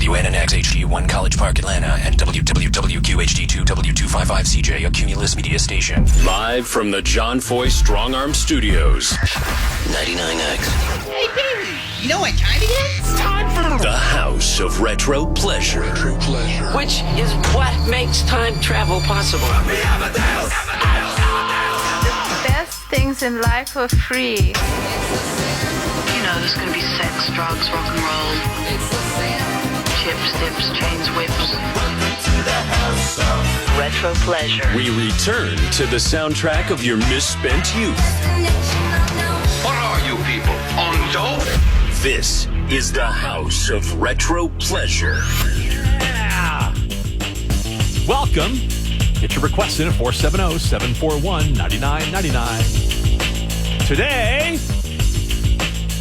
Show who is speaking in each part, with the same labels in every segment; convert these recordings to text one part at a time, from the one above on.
Speaker 1: WNNX HD1 College Park, Atlanta, and WWWQHD2 W255CJ, a Cumulus media station.
Speaker 2: Live from the John Foy Strong Arm Studios.
Speaker 1: 99X.
Speaker 3: Hey, Pee-wee, you know what time it is?
Speaker 2: It's time for the House of Retro Pleasure.
Speaker 4: Which is what makes time travel possible.
Speaker 5: Best things in life for free.
Speaker 6: You know, there's going to be sex, drugs, rock and roll. Chips, dips, chains, whips. Retro Pleasure.
Speaker 2: We return to the soundtrack of your misspent youth.
Speaker 7: What are you people, on dope?
Speaker 2: This is the House of Retro Pleasure.
Speaker 8: Yeah. Welcome. Get your requests in at 470-741-9999. Today,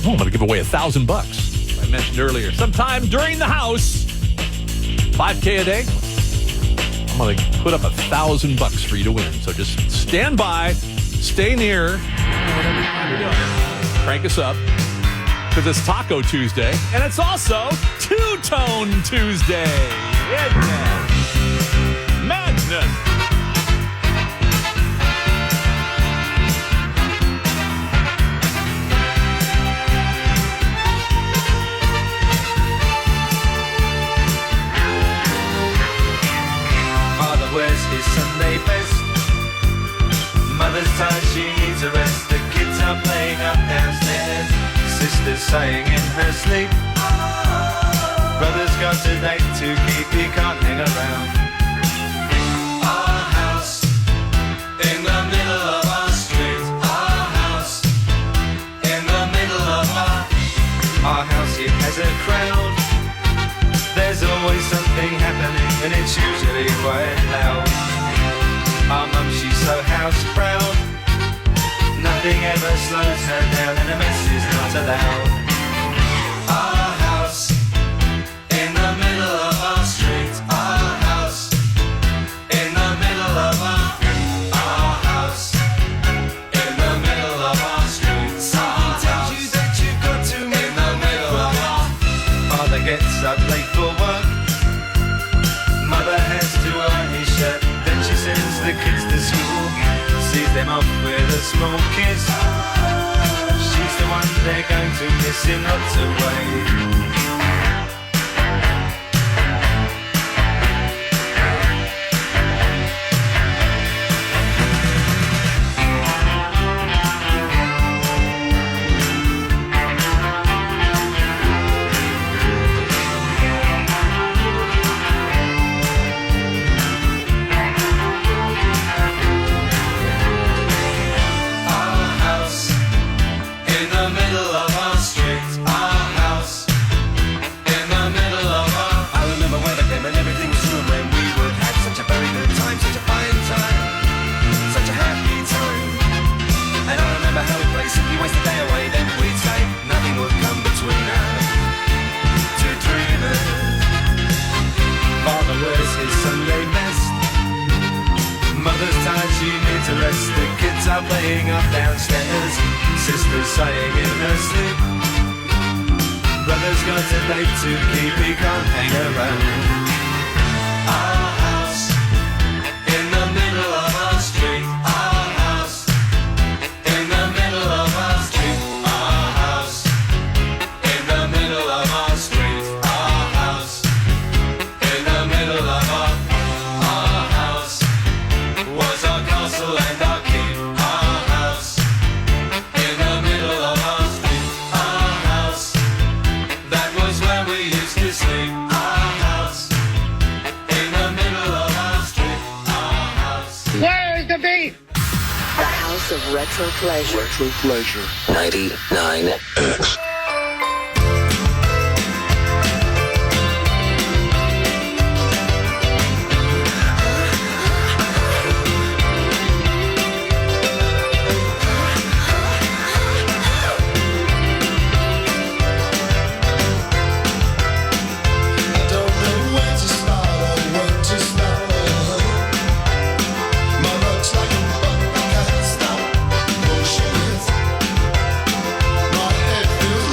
Speaker 8: I'm going to give away $1,000. I mentioned earlier. Sometime during the house, $5K a day. I'm going to put up $1,000 for you to win. So just stand by, stay near, whatever you're doing. Crank us up, because it's Taco Tuesday, and it's also Two-Tone Tuesday. Yeah. Madness.
Speaker 9: Father wears his Sunday best. Mother's tired, she needs a rest. The kids are playing up downstairs. Sister's sighing in her sleep. Brother's got a date to keep, he can't hang around. Our house in the middle of our street. Our house in the middle of our house, it has a crowd. There's always something happening, and it's usually quite loud. Our mum, she's so house proud. Nothing ever slows her down, and a mess is not allowed. Our house in the middle of our street. Our house in the middle of our house in the middle of our street. Something tells you that you've got to in the middle of our. Father gets up late for work. Mother has to iron his shirt. Then she sends the kids to school. Sees them off with a small kiss. She's the one they're going to miss in lots of ways. Playing up downstairs, sister's sighing in her sleep. Brother's got a date to keep, he can't hang around. Our house in the middle of our street. Our house in the middle of our street. Our house in the middle of our street. Our house in the middle of our house was our castle and our keep.
Speaker 6: Of Retro Pleasure.
Speaker 1: Retro Pleasure. 99X.
Speaker 10: My head feels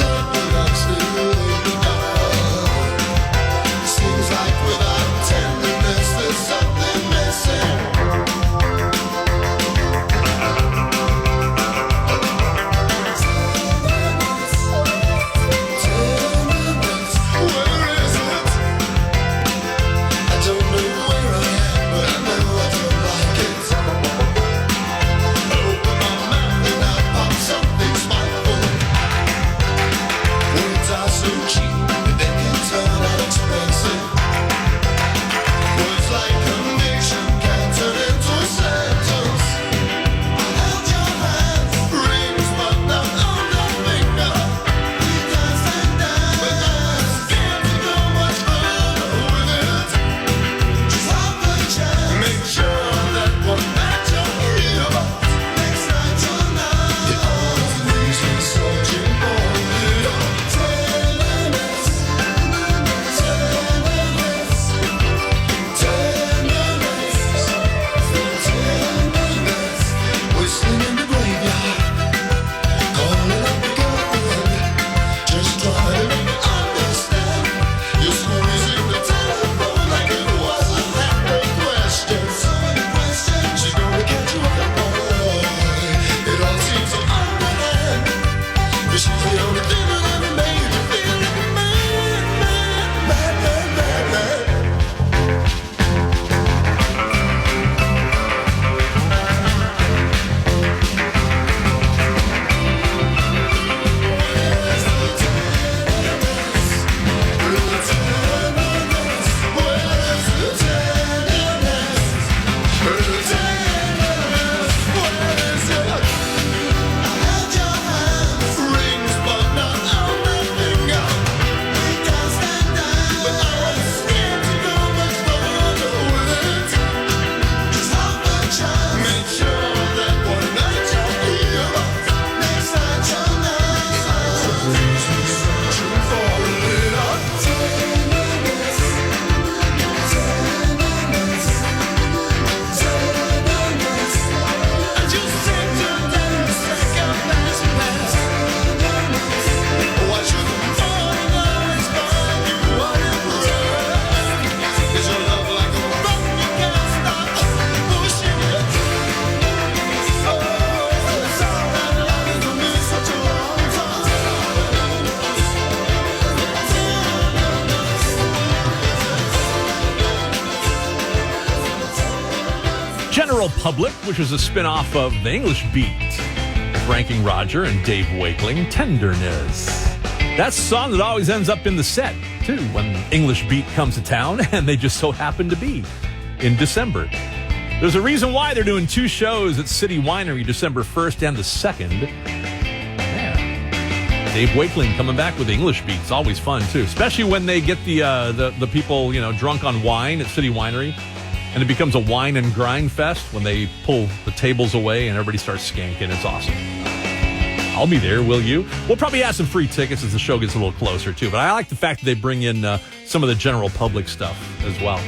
Speaker 8: General Public, which is a spin-off of The English Beat. Ranking Roger and Dave Wakeling, Tenderness. That's a song that always ends up in the set, too, when English Beat comes to town, and they just so happen to be in December. There's a reason why they're doing 2 shows at City Winery, December 1st and the 2nd. Yeah. Dave Wakeling coming back with English Beat. It's always fun, too, especially when they get the people, drunk on wine at City Winery, and it becomes a wine and grind fest when they pull the tables away and everybody starts skanking. It's awesome. I'll be there, will you? We'll probably have some free tickets as the show gets a little closer, too. But I like the fact that they bring in some of the general public stuff as well.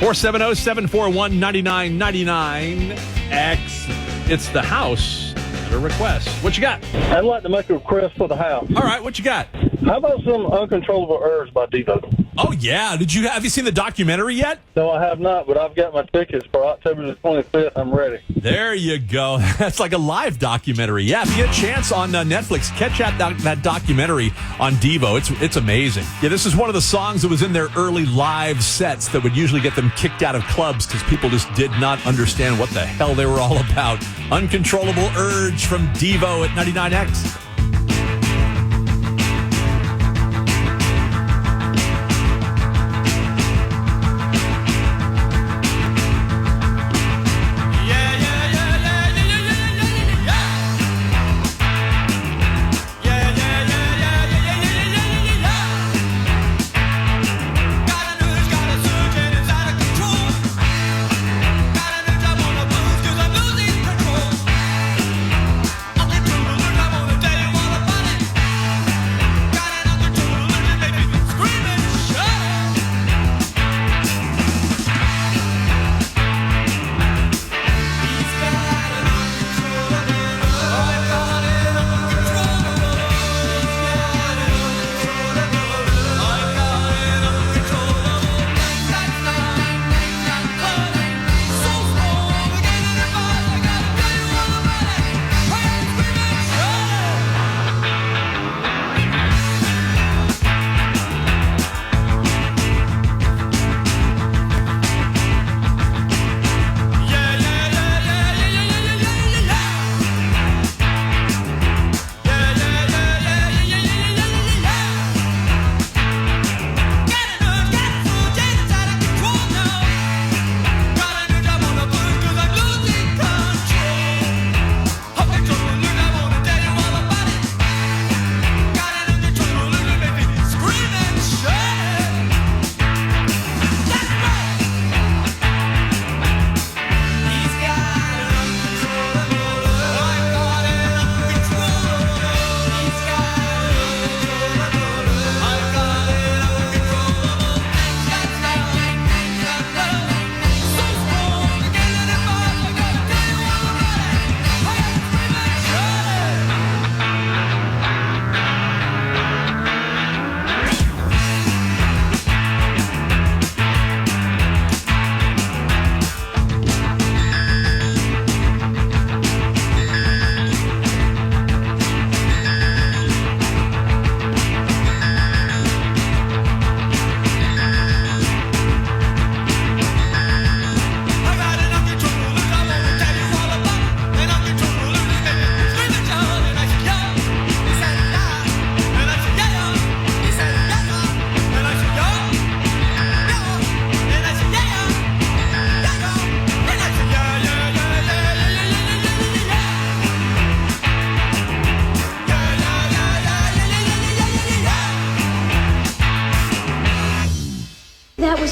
Speaker 8: 470-741-9999. It's the house at a request. What you got?
Speaker 10: I'd like to make a request for the house.
Speaker 8: All right, what you got?
Speaker 10: How about some Uncontrollable Urge by Devo?
Speaker 8: Oh, yeah. Have you seen the documentary yet?
Speaker 10: No, I have not, but I've got my tickets for October the 25th. I'm ready.
Speaker 8: There you go. That's like a live documentary. Yeah, if you get a chance on Netflix, catch that documentary on Devo. It's amazing. Yeah, this is one of the songs that was in their early live sets that would usually get them kicked out of clubs because people just did not understand what the hell they were all about. Uncontrollable Urge from Devo at 99X.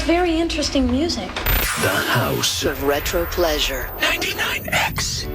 Speaker 11: Very interesting music.
Speaker 2: The House
Speaker 4: of Retro Pleasure.
Speaker 2: 99X.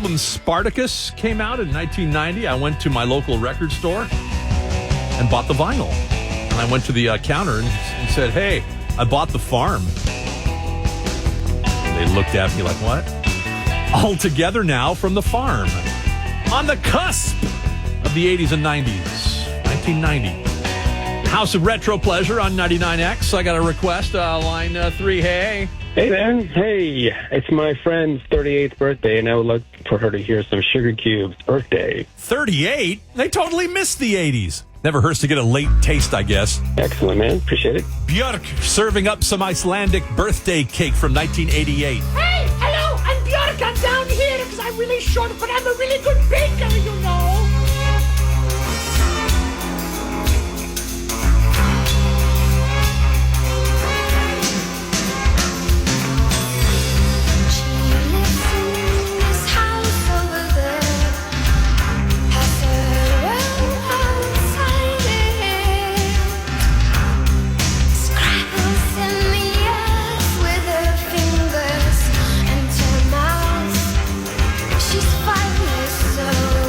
Speaker 8: album Spartacus came out in 1990, I went to my local record store and bought the vinyl. And I went to the counter and said, hey, I bought The Farm. And they looked at me like, what? All Together Now from The Farm. On the cusp of the 80s and 90s. 1990. House of Retro Pleasure on 99X. I got a request. Line 3, hey.
Speaker 12: Hey, man. Hey, it's my friend's 38th birthday, and I would like for her to hear some Sugar Cube's Birthday.
Speaker 8: 38? They totally missed the 80s. Never hurts to get a late taste, I guess.
Speaker 12: Excellent, man. Appreciate it.
Speaker 8: Björk serving up some Icelandic birthday cake from 1988.
Speaker 13: Hey, hello, I'm Björk. I'm down here because I'm really short, but I'm a really good baker, you know.
Speaker 14: She's 5 years old.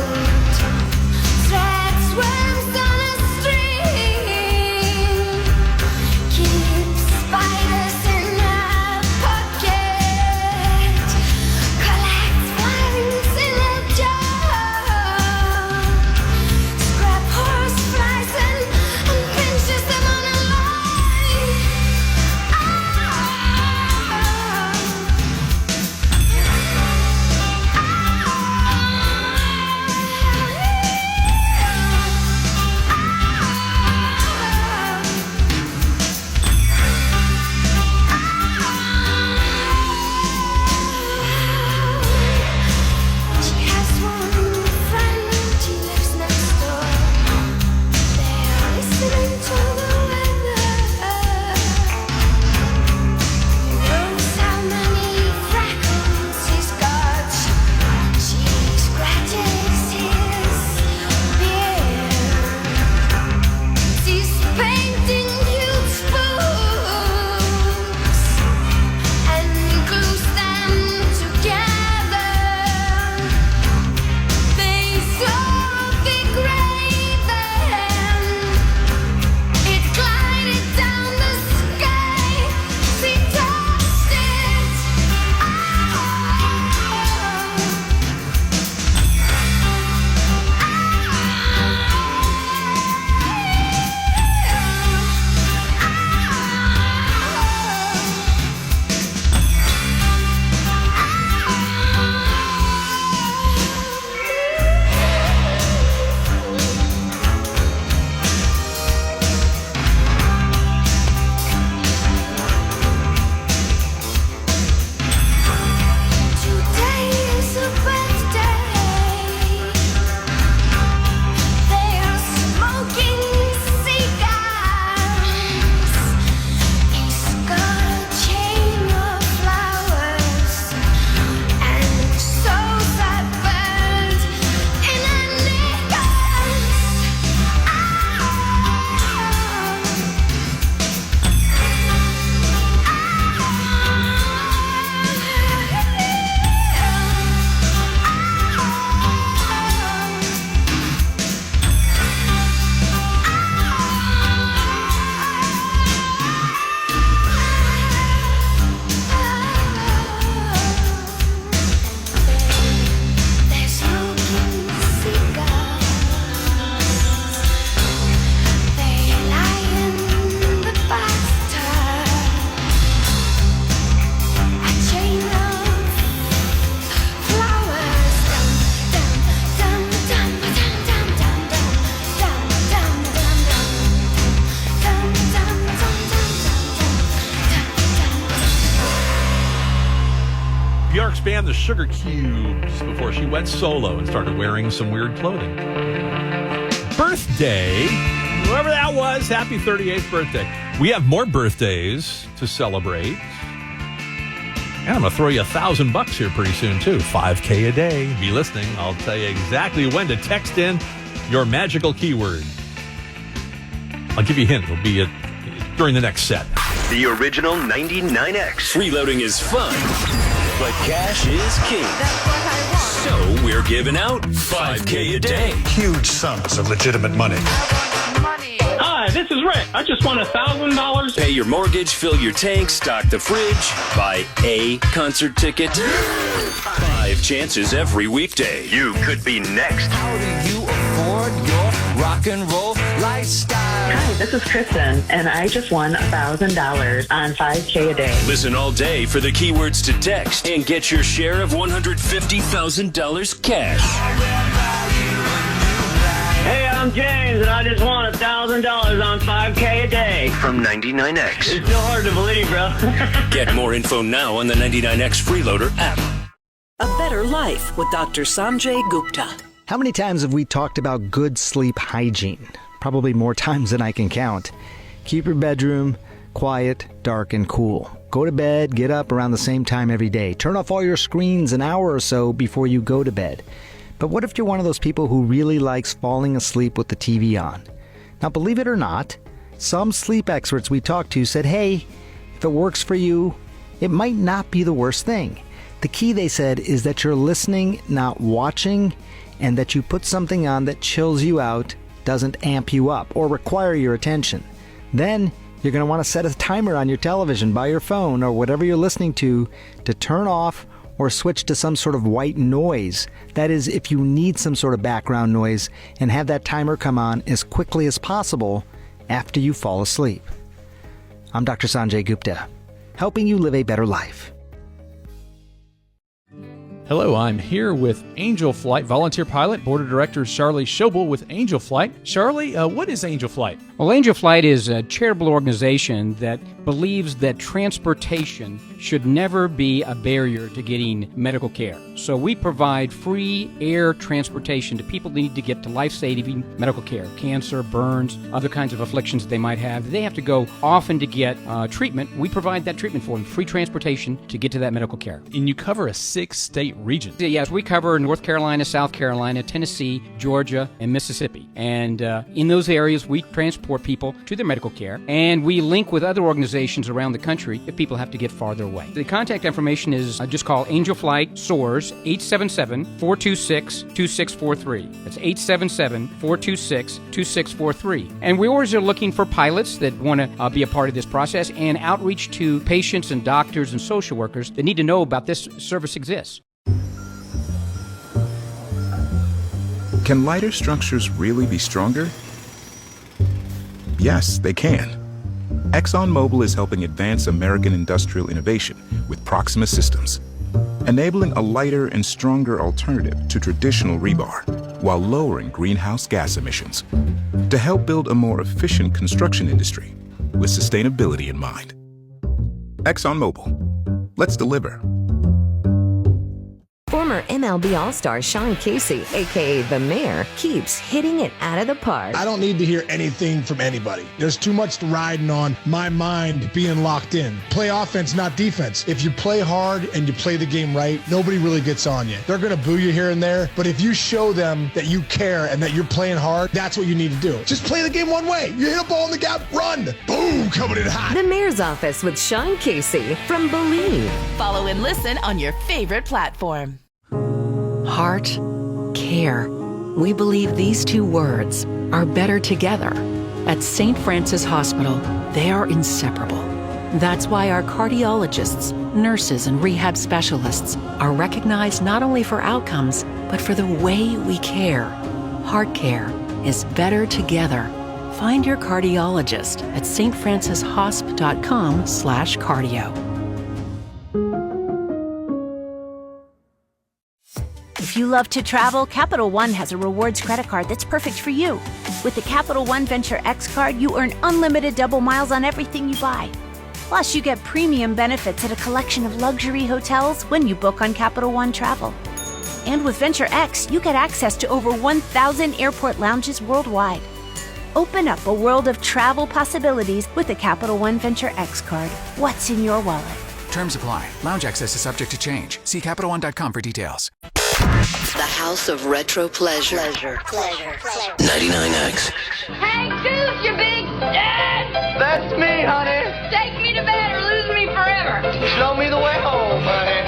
Speaker 8: Björk's band, the Sugar Cubes, before she went solo and started wearing some weird clothing. Birthday, whoever that was, happy 38th birthday. We have more birthdays to celebrate. And I'm going to throw you $1,000 here pretty soon, too. $5K a day. Be listening. I'll tell you exactly when to text in your magical keyword. I'll give you a hint. It'll be during the next set.
Speaker 2: The original 99X. Freeloading is fun, but cash is king.
Speaker 5: That's what I want.
Speaker 2: So we're giving out $5K a day.
Speaker 15: Huge sums of legitimate money.
Speaker 16: Hi, this is Rick. I just won $1,000.
Speaker 2: Pay your mortgage, fill your tank, stock the fridge, buy a concert ticket. 5 chances every weekday. You could be next.
Speaker 17: How do you afford your rock and roll lifestyle?
Speaker 18: Hi, this is Kristen, and I just won $1,000 on 5K a day.
Speaker 2: Listen all day for the keywords to text and get your share of $150,000 cash.
Speaker 16: Hey, I'm James, and I just won $1,000 on 5K a day.
Speaker 2: From 99X.
Speaker 16: It's so hard to believe, bro.
Speaker 2: Get more info now on the 99X Freeloader app.
Speaker 4: A Better Life with Dr. Sanjay Gupta.
Speaker 19: How many times have we talked about good sleep hygiene? Probably more times than I can count. Keep your bedroom quiet, dark, and cool. Go to bed, get up around the same time every day. Turn off all your screens an hour or so before you go to bed. But what if you're one of those people who really likes falling asleep with the TV on? Now, believe it or not, some sleep experts we talked to said, hey, if it works for you, it might not be the worst thing. The key, they said, is that you're listening, not watching, and that you put something on that chills you out, doesn't amp you up, or require your attention. Then you're going to want to set a timer on your television, by your phone, or whatever you're listening to turn off or switch to some sort of white noise. That is, if you need some sort of background noise, and have that timer come on as quickly as possible after you fall asleep. I'm Dr. Sanjay Gupta, helping you live a better life.
Speaker 8: Hello, I'm here with Angel Flight volunteer pilot, board of directors Charlie Schobel with Angel Flight. Charlie, what is Angel Flight?
Speaker 20: Well, Angel Flight is a charitable organization that believes that transportation should never be a barrier to getting medical care. So we provide free air transportation to people that need to get to life-saving medical care, cancer, burns, other kinds of afflictions that they might have. They have to go often to get treatment. We provide that treatment for them, free transportation to get to that medical care.
Speaker 8: And you cover a 6-state region.
Speaker 20: Yes, we cover North Carolina, South Carolina, Tennessee, Georgia, and Mississippi. And in those areas, we transport people to their medical care, and we link with other organizations around the country if people have to get farther away. The contact information is just call Angel Flight SOARS 877-426-2643. That's 877-426-2643. And we always are looking for pilots that want to be a part of this process, and outreach to patients and doctors and social workers that need to know about this service exists.
Speaker 21: Can lighter structures really be stronger? Yes, they can. ExxonMobil is helping advance American industrial innovation with Proxima Systems, enabling a lighter and stronger alternative to traditional rebar while lowering greenhouse gas emissions to help build a more efficient construction industry with sustainability in mind. ExxonMobil. Let's deliver.
Speaker 22: Former MLB All-Star Sean Casey, a.k.a. The Mayor, keeps hitting it out of the park.
Speaker 23: I don't need to hear anything from anybody. There's too much riding on my mind being locked in. Play offense, not defense. If you play hard and you play the game right, nobody really gets on you. They're going to boo you here and there, but if you show them that you care and that you're playing hard, that's what you need to do. Just play the game one way. You hit a ball in the gap, run. Boom, coming in hot.
Speaker 22: The Mayor's Office with Sean Casey from Believe.
Speaker 24: Follow and listen on your favorite platform.
Speaker 25: Heart, care. We believe these two words are better together. At St. Francis Hospital, they are inseparable. That's why our cardiologists, nurses, and rehab specialists are recognized not only for outcomes, but for the way we care. Heart care is better together. Find your cardiologist at stfrancishosp.com/cardio.
Speaker 26: If you love to travel, Capital One has a rewards credit card that's perfect for you. With the Capital One Venture X card, you earn unlimited double miles on everything you buy. Plus, you get premium benefits at a collection of luxury hotels when you book on Capital One Travel. And with Venture X, you get access to over 1,000 airport lounges worldwide. Open up a world of travel possibilities with the Capital One Venture X card. What's in your wallet?
Speaker 27: Terms apply. Lounge access is subject to change. See CapitalOne.com for details.
Speaker 4: The House of Retro Pleasure.
Speaker 2: 99X.
Speaker 13: Hey, Goose, you big dad!
Speaker 28: That's me, honey.
Speaker 13: Take me to bed or lose me forever.
Speaker 28: Show me the way home, honey.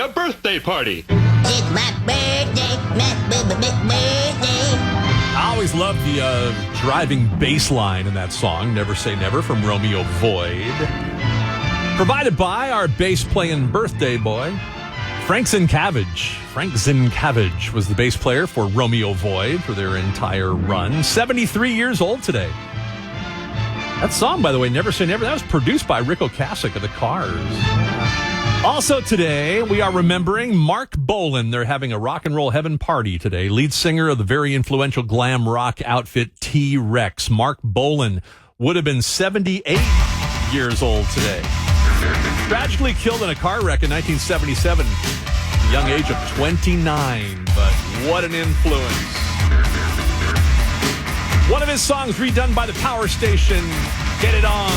Speaker 1: a birthday party.
Speaker 14: It's my birthday, my birthday.
Speaker 8: I always love the driving bass line in that song, Never Say Never, from Romeo Void. Provided by our bass-playing birthday boy, Frank Zincavage. Frank Zincavage was the bass player for Romeo Void for their entire run. 73 years old today. That song, by the way, Never Say Never, that was produced by Rick Ocasek of the Cars. Also today, we are remembering Mark Bolan. They're having a Rock and Roll Heaven party today. Lead singer of the very influential glam rock outfit T-Rex. Mark Bolan would have been 78 years old today. Tragically killed in a car wreck in 1977, at the young age of 29. But what an influence. One of his songs redone by the Power Station, Get It On.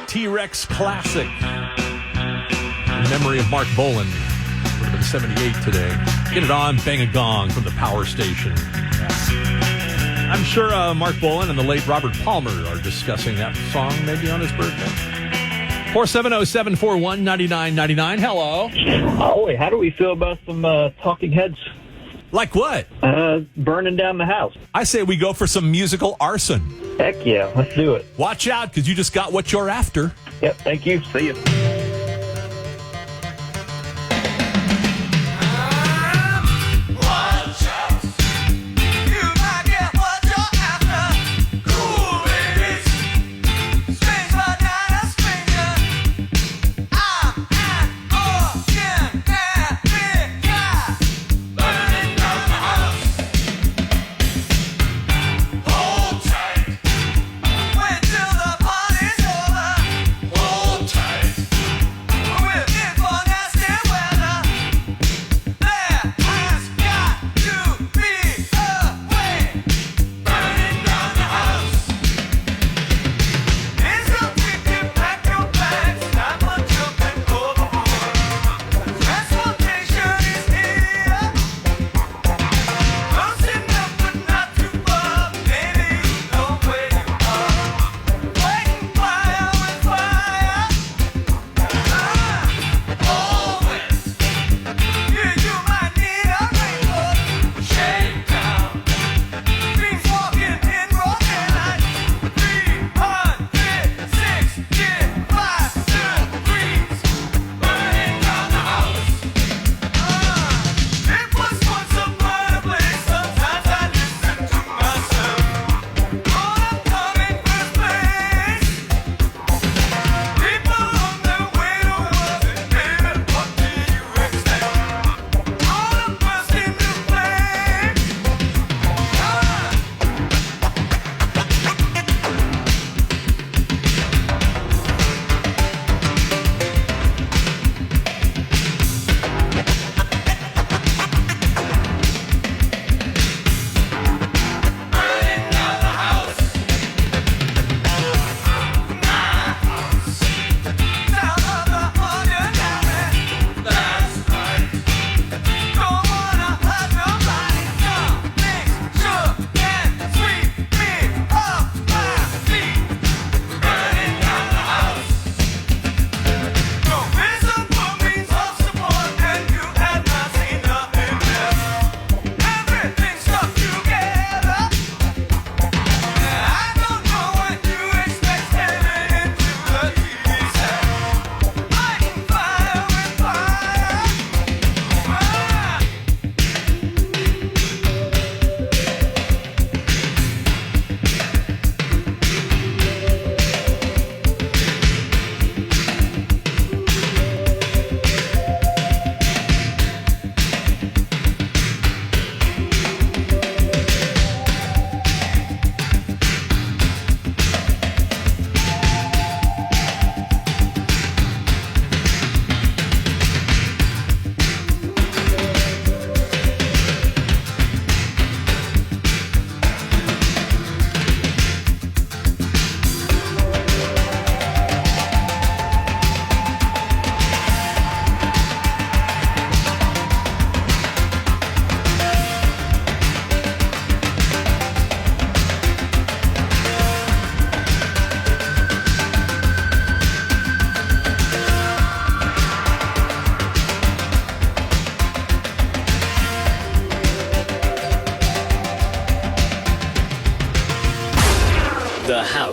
Speaker 8: T-Rex classic in memory of Mark Bolan. Would have been 78 today. Get It On, Bang a Gong from the Power Station. Yeah. I'm sure Mark Bolan and the late Robert Palmer are discussing that song maybe on his birthday. 470-741-9999. Hello.
Speaker 3: Oh, wait, how do we feel about some Talking Heads?
Speaker 8: Like what?
Speaker 3: Burning down the house.
Speaker 8: I say we go for some musical arson.
Speaker 3: Heck yeah, let's do it.
Speaker 8: Watch out, because you just got what you're after.
Speaker 3: Yep, thank you. See you.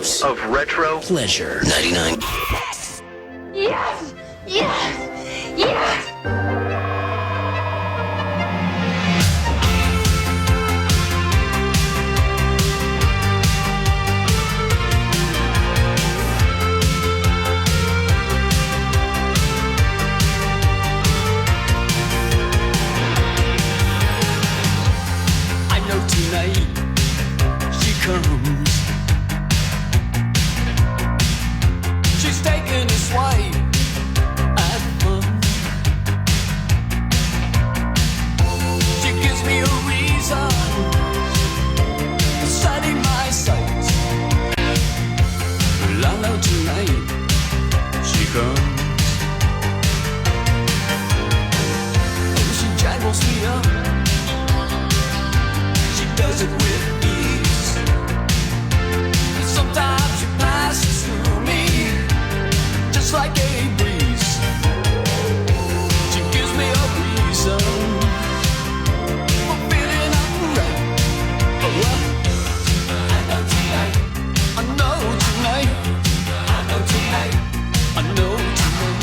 Speaker 2: dose of retro pleasure. 99.
Speaker 13: Yes! Yes! Yes!
Speaker 17: Tonight she comes. She's taking a swipe at fun. She gives me a reason, setting my sights. Well, I know tonight she comes. Oh, she jangles me up. Does it with ease. Sometimes she passes through me, just like a breeze. She gives me a reason for feeling alright. I know tonight. I know tonight. I know tonight. I know tonight.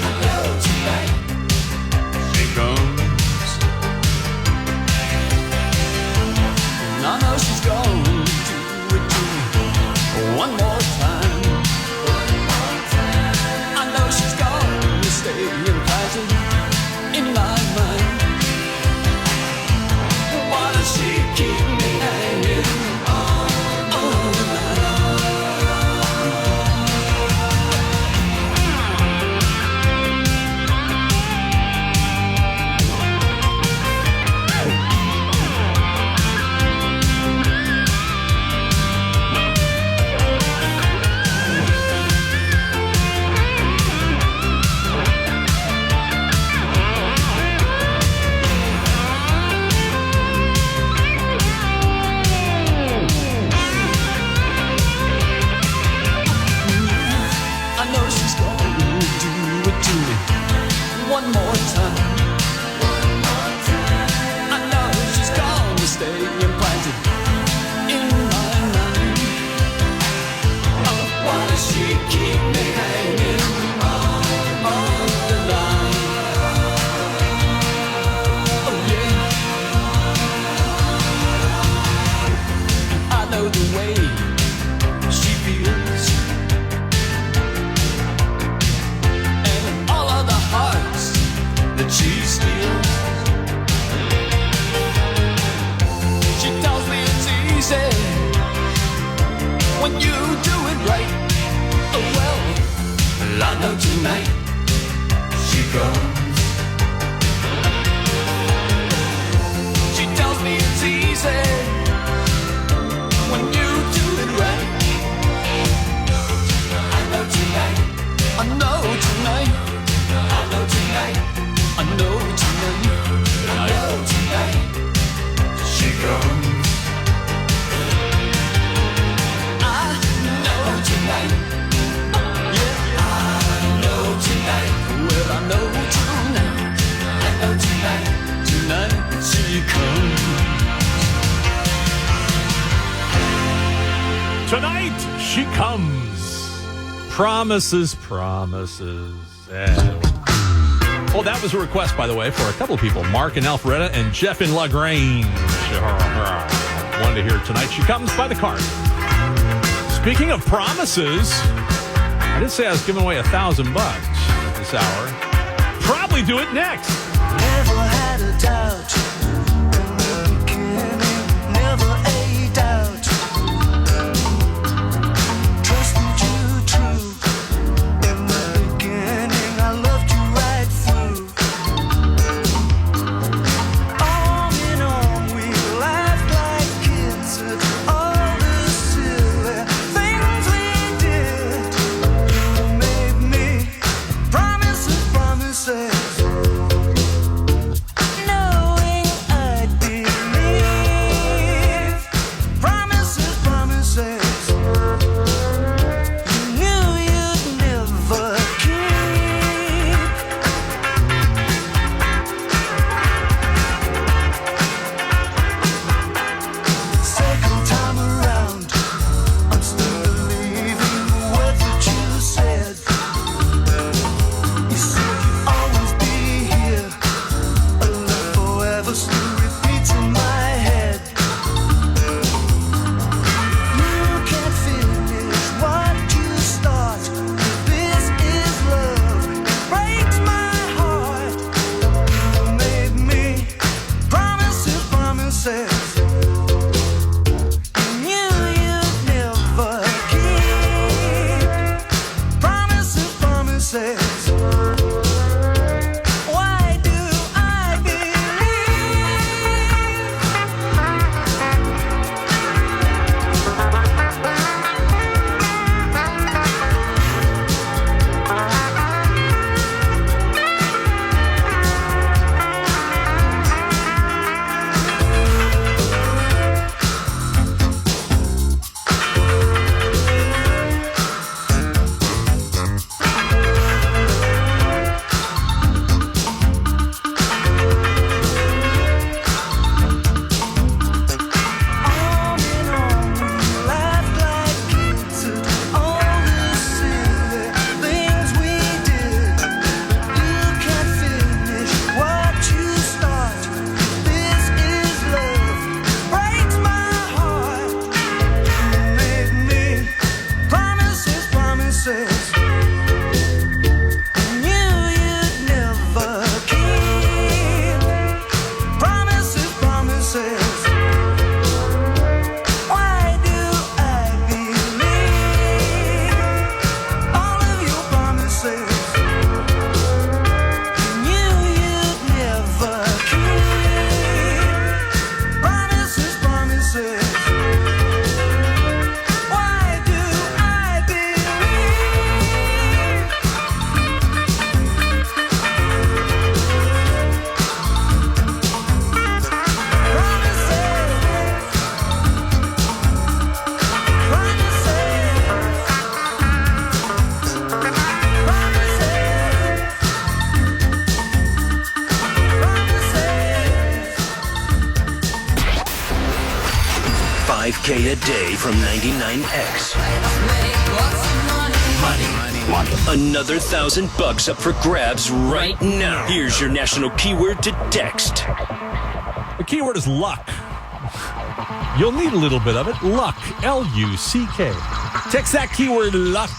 Speaker 17: I know tonight. She comes. I know she's going to do it to me one more time. I know she's going to stay implanted in my mind. Why does she keep me hanging all the night? One more time. I know she's gonna stay implanted in my mind. Oh, why does she keep me hanging on the line? Oh yeah. I know the way she feels, and all of the hearts that she steals. She tells me it's easy when you do it right. Oh well, I know tonight she comes. She tells me it's easy when you do it right. I know tonight. I know tonight. I know tonight. I know tonight, I know tonight, she comes. I know tonight, yeah, I know tonight. Well, I know tonight, I know tonight, tonight she comes.
Speaker 8: Tonight she comes. Promises, promises. Well, that was a request, by the way, for a couple of people, Mark and Alpharetta and Jeff in LaGrange. Wanted to hear Tonight She Comes by the Card. Speaking of promises, I did say I was giving away $1,000 this hour. Probably do it next.
Speaker 17: Never had a doubt in the beginning, never a doubt. Trusted you true in the beginning, I loved you right through. On and on we laughed like kids at all the silly things we did. You made me promises, promises. Knowing
Speaker 2: $5K a day from 99X. Money. Another $1,000 up for grabs right now. Here's your national keyword to text.
Speaker 8: The keyword is luck. You'll need a little bit of it. Luck. L-U-C-K. Text that keyword luck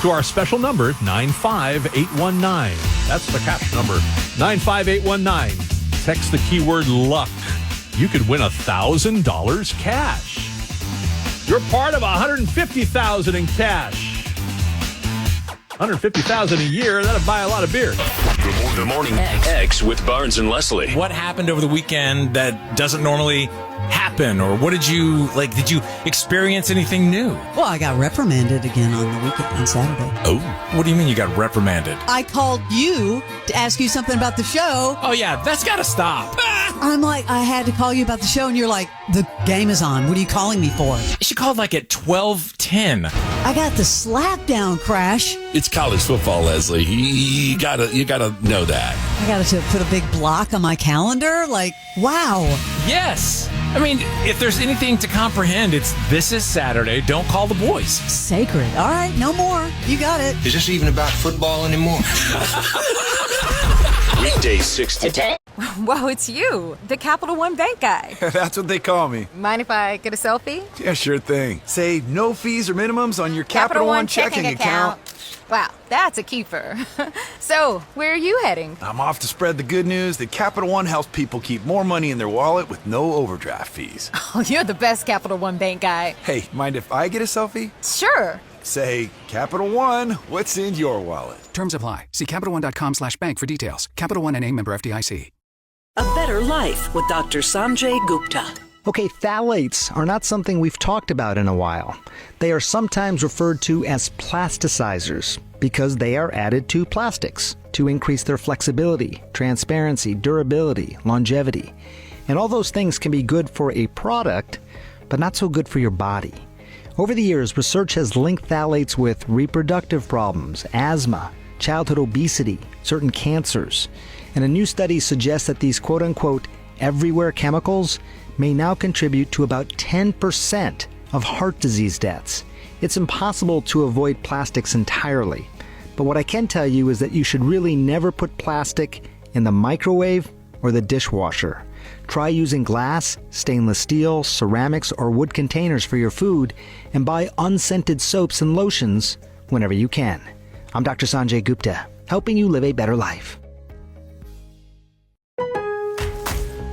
Speaker 8: to our special number, 95819. That's the cash number, 95819. Text the keyword luck. You could win $1,000 cash. You're part of $150,000 in cash. $150,000 a year, that'll buy a lot of beer.
Speaker 2: The Morning X with Barnes and Leslie.
Speaker 1: What happened over the weekend that doesn't normally happen? Or what did you experience anything new?
Speaker 6: Well, I got reprimanded again on the weekend, on Saturday.
Speaker 1: Oh, what do you mean you got reprimanded?
Speaker 6: I called you to ask you something about the show.
Speaker 1: Oh yeah, that's gotta stop.
Speaker 6: I'm like, I had to call you about the show, and you're like, the game is on. What are you calling me for?
Speaker 1: She called like at 12:10.
Speaker 6: I got the slap down, Crash.
Speaker 7: It's college football, Leslie. You gotta know that.
Speaker 6: I got to put a big block on my calendar. Like, wow.
Speaker 1: Yes. I mean, if there's anything to comprehend, it's this is Saturday. Don't call the boys.
Speaker 6: Sacred. All right, no more. You got it.
Speaker 7: Is this even about football anymore?
Speaker 2: Weekday 6 to 10.
Speaker 9: Whoa, it's you, the Capital One Bank guy.
Speaker 10: That's what they call me.
Speaker 9: Mind if I get a selfie?
Speaker 10: Yeah, sure thing. Say no fees or minimums on your Capital One checking account.
Speaker 9: Wow, that's a keeper. So, where are you heading?
Speaker 10: I'm off to spread the good news that Capital One helps people keep more money in their wallet with no overdraft fees.
Speaker 9: Oh, you're the best Capital One Bank guy.
Speaker 10: Hey, mind if I get a selfie?
Speaker 9: Sure.
Speaker 10: Say, Capital One, what's in your wallet?
Speaker 27: Terms apply. See CapitalOne.com/bank for details. Capital One NA, member FDIC.
Speaker 24: A Better Life with Dr. Sanjay Gupta.
Speaker 19: Okay, phthalates are not something we've talked about in a while. They are sometimes referred to as plasticizers because they are added to plastics to increase their flexibility, transparency, durability, longevity. And all those things can be good for a product, but not so good for your body. Over the years, research has linked phthalates with reproductive problems, asthma, childhood obesity, certain cancers. And a new study suggests that these quote-unquote everywhere chemicals may now contribute to about 10% of heart disease deaths. It's impossible to avoid plastics entirely, but what I can tell you is that you should really never put plastic in the microwave or the dishwasher. Try using glass, stainless steel, ceramics, or wood containers for your food, and buy unscented soaps and lotions whenever you can. I'm Dr. Sanjay Gupta, helping you live a better life.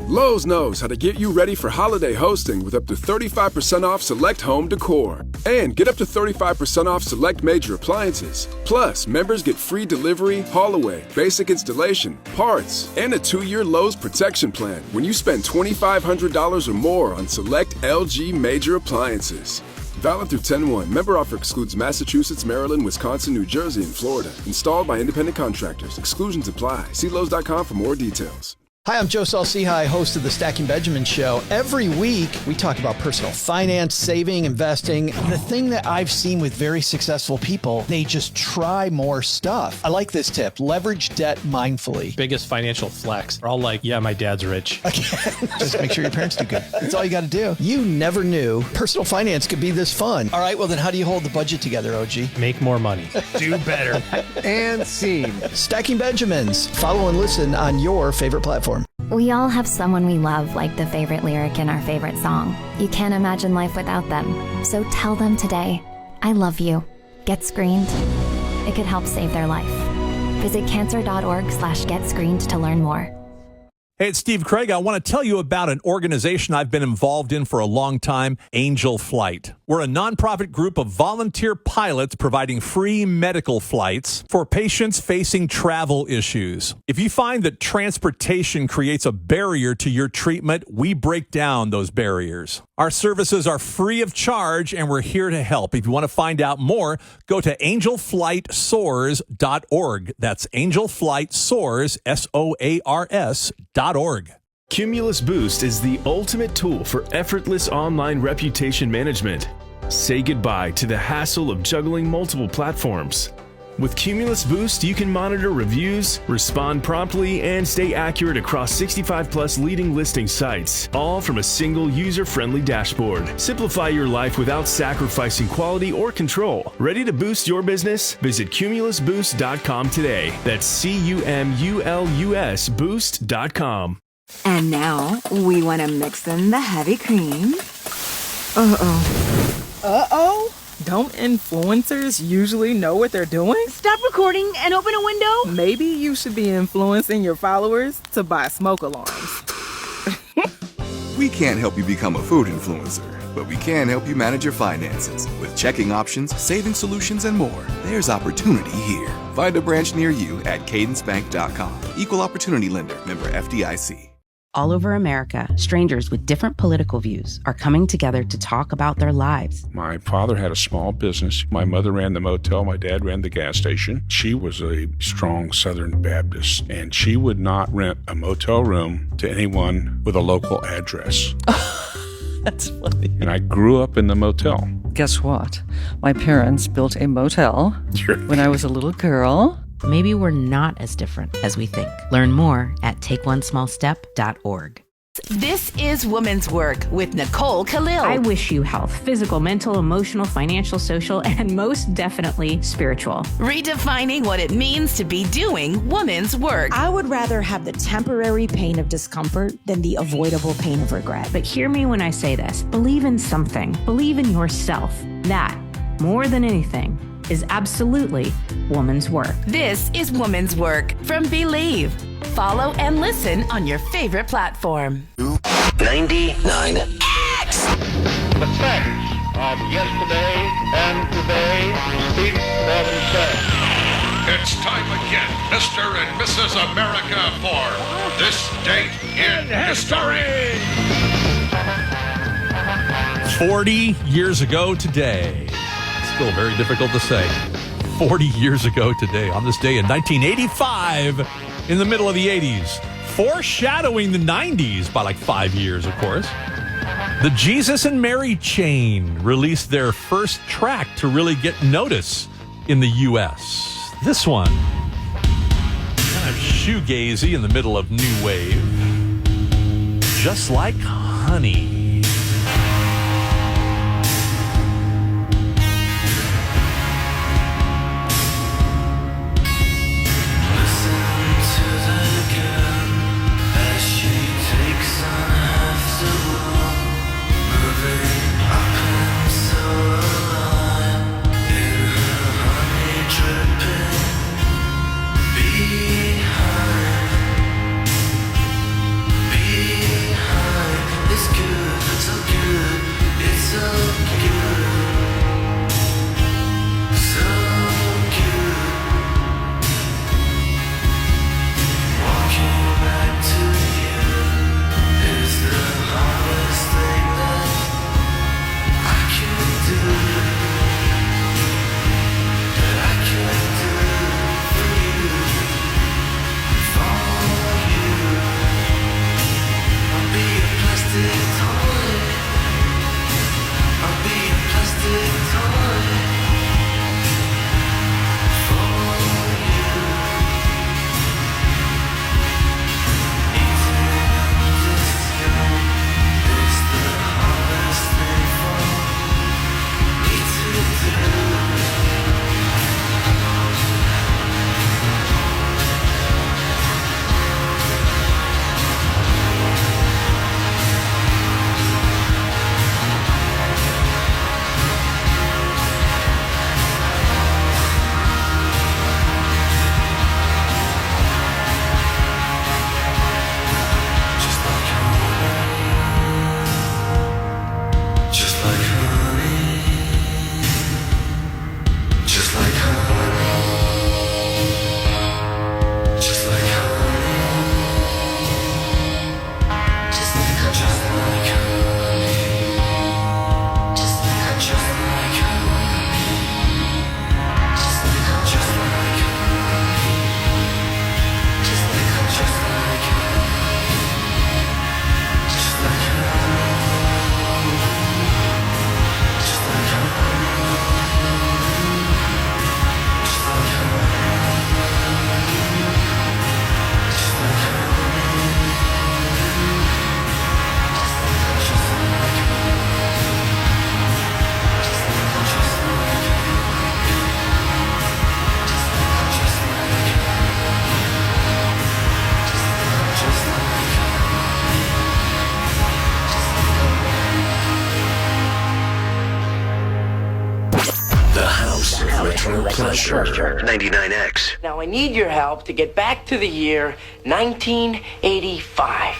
Speaker 11: Lowe's knows how to get you ready for holiday hosting with up to 35% off select home decor. And get up to 35% off select major appliances. Plus, members get free delivery, haul away, basic installation, parts, and a 2-year Lowe's protection plan when you spend $2,500 or more on select LG major appliances. Valid through 10/1. Member offer excludes Massachusetts, Maryland, Wisconsin, New Jersey, and Florida. Installed by independent contractors. Exclusions apply. See Lowe's.com for more details.
Speaker 12: Hi, I'm Joe Salciha, host of the Stacking Benjamin Show. Every week, we talk about personal finance, saving, investing. The thing that I've seen with very successful people, they just try more stuff. I like this tip. Leverage debt mindfully.
Speaker 28: Biggest financial flex. We're all like, yeah, my dad's rich.
Speaker 12: Just make sure your parents do good. That's all you got to do. You never knew personal finance could be this fun. All right, well then how do you hold the budget together, OG?
Speaker 28: Make more money.
Speaker 12: Do better. And scene. Stacking Benjamins. Follow and listen on your favorite platform.
Speaker 29: We all have someone we love, like the favorite lyric in our favorite song. You can't imagine life without them. So tell them today, I love you. Get screened. It could help save their life. Visit cancer.org/getscreened to learn more.
Speaker 8: Hey, it's Steve Craig. I want to tell you about an organization I've been involved in for a long time, Angel Flight. We're a nonprofit group of volunteer pilots providing free medical flights for patients facing travel issues. If you find that transportation creates a barrier to your treatment, we break down those barriers. Our services are free of charge, and we're here to help. If you want to find out more, go to angelflightsoars.org. That's angelflightsoars, SOARS.org.
Speaker 30: Cumulus Boost is the ultimate tool for effortless online reputation management. Say goodbye to the hassle of juggling multiple platforms. With Cumulus Boost, you can monitor reviews, respond promptly, and stay accurate across 65+ leading listing sites, all from a single user-friendly dashboard. Simplify your life without sacrificing quality or control. Ready to boost your business? Visit cumulusboost.com today. That's CUMULUS boost.com.
Speaker 5: And now we want to mix in the heavy cream.
Speaker 15: Uh-oh. Don't influencers usually know what they're doing?
Speaker 13: Stop recording and open a window.
Speaker 15: Maybe you should be influencing your followers to buy smoke alarms.
Speaker 16: We can't help you become a food influencer, but we can help you manage your finances with checking options, saving solutions, and more. There's opportunity here. Find a branch near you at cadencebank.com. Equal opportunity lender, member FDIC.
Speaker 18: All over America, strangers with different political views are coming together to talk about their lives.
Speaker 20: My father had a small business. My mother ran the motel. My dad ran the gas station. She was a strong Southern Baptist, and she would not rent a motel room to anyone with a local address.
Speaker 21: That's funny.
Speaker 20: And I grew up in the motel.
Speaker 21: Guess what? My parents built a motel when I was a little girl.
Speaker 24: Maybe we're not as different as we think. Learn more at takeonesmallstep.org.
Speaker 22: This is Women's Work with Nicole Khalil.
Speaker 23: I wish you health, physical, mental, emotional, financial, social, and most definitely spiritual.
Speaker 22: Redefining what it means to be doing women's work.
Speaker 25: I would rather have the temporary pain of discomfort than the avoidable pain of regret.
Speaker 23: But hear me when I say this. Believe in something. Believe in yourself. That, more than anything, is absolutely woman's work.
Speaker 22: This is Woman's Work from Believe. Follow and listen on your favorite platform.
Speaker 2: 99X.
Speaker 26: The facts of yesterday and today speak for themselves.
Speaker 31: It's time again, Mr. and Mrs. America, for This Date in History.
Speaker 8: 40 years ago today. Still very difficult to say. 40 years ago today, on this day in 1985, in the middle of the 80s, foreshadowing the 90s by like 5 years, of course. The Jesus and Mary Chain released their first track to really get notice in the U.S. This one, kind of shoegazy in the middle of new wave, Just Like Honey.
Speaker 17: Behind this good
Speaker 2: pleasure. 99X.
Speaker 1: Now I need your help to get back to the year 1985.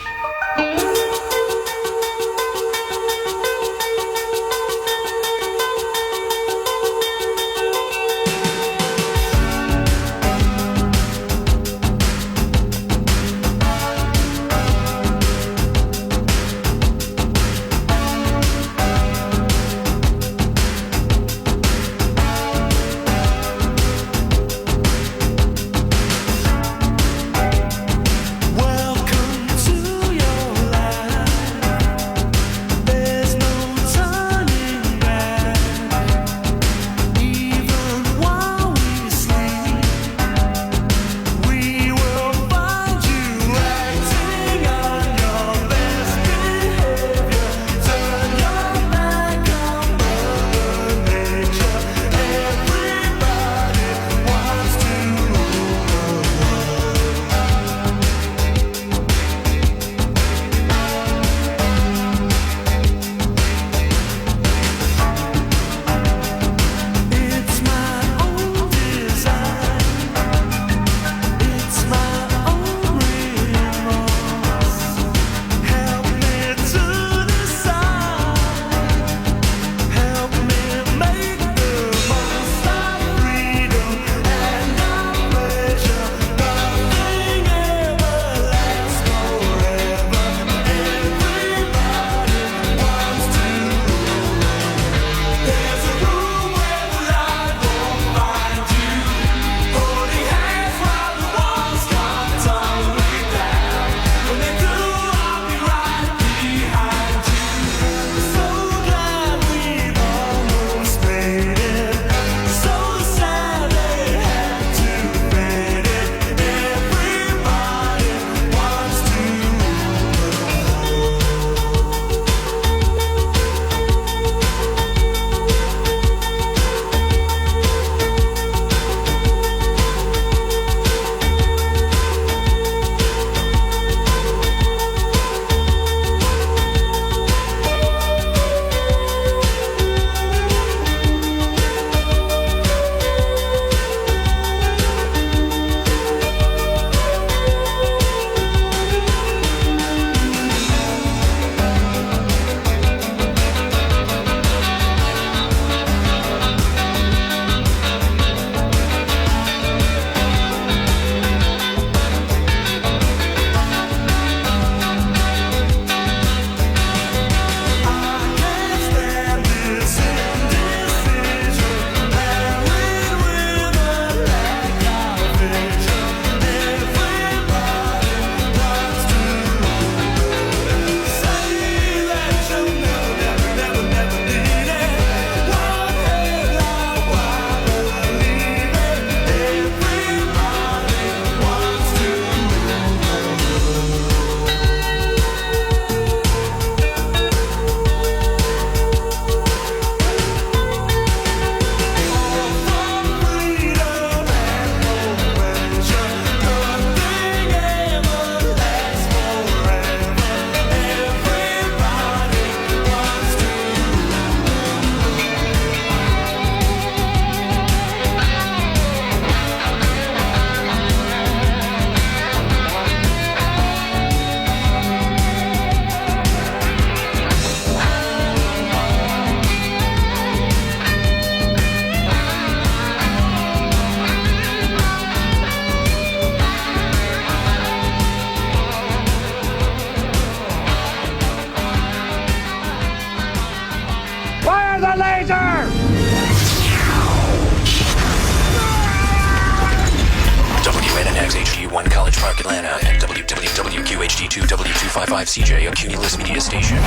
Speaker 2: WNNX HD1 College Park, Atlanta, and WWWQHD2 W255CJ, a Cumulus media station.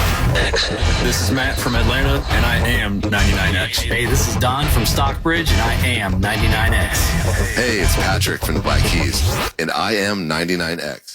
Speaker 3: This is Matt from Atlanta, and I am 99X.
Speaker 4: Hey, this is Don from Stockbridge, and I am 99X.
Speaker 6: Hey, it's Patrick from the Black Keys, and I am 99X.